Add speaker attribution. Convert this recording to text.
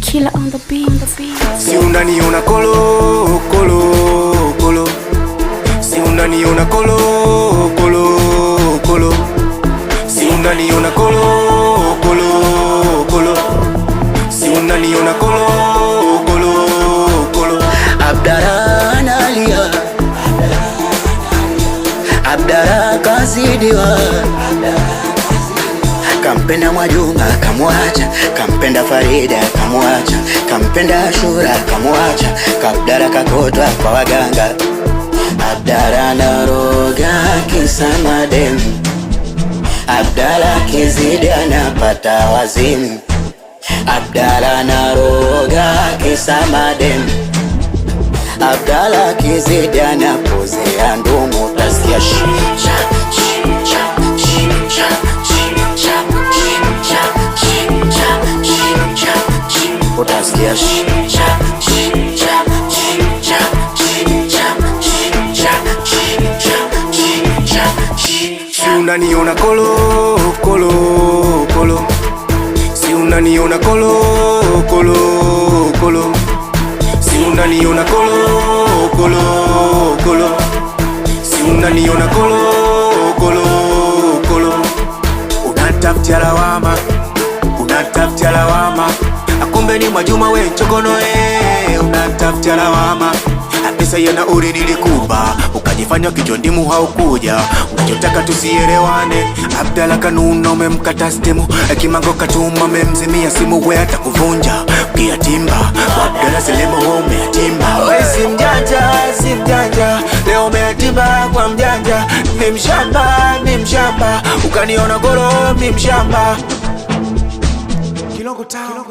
Speaker 1: Killer on the beat.
Speaker 2: Si unaniona kolo kolo kolo, si unaniona kolo kolo kolo, si unaniona kolo kolo kolo, si unaniona kolo kolo kolo.
Speaker 3: Abdara analia, Abdara kazidiwa. Kampenda Mwajuma kamwacha, kampenda Farida kamwacha, kampenda Ashura kamwacha, Abdara kakotwa kwa waganga. Abdara naroga kisa mademu, Abdara kizidi anapata wazimu. Abdara naroga kisa mademu, Abdala kizidi anapozea ndumu. Utasikia shisha shisha shisha shisha shisha shisha shisha, utasikia shisha shisha shisha shisha shisha shisha shisha.
Speaker 2: Si unaniona kolo kolo kolo, si unaniona kolo kolo kolo, si unaniona kolo kolo kolo, si unaniona kolo kolo kolo. Unatafutia lawama, unatafutia lawama, akumbe ni Mwajuma we chokono unatafutia lawama. Pesa ya nauli nilikupa, ukajifanya kichondimu haukuja, unachotaka tusielewane. Abdala kanuna umemkata stimu, Kimango katuma umemzimia simu, we hata kuvunja ukiyatimba. Abdala selemo umeyatimba. We si mjanja, si mjanja, leo umeyatimba kwa mjanja. Ni mshamba, ni mshamba, ukaniona goro mi mshamba. Kilongo town.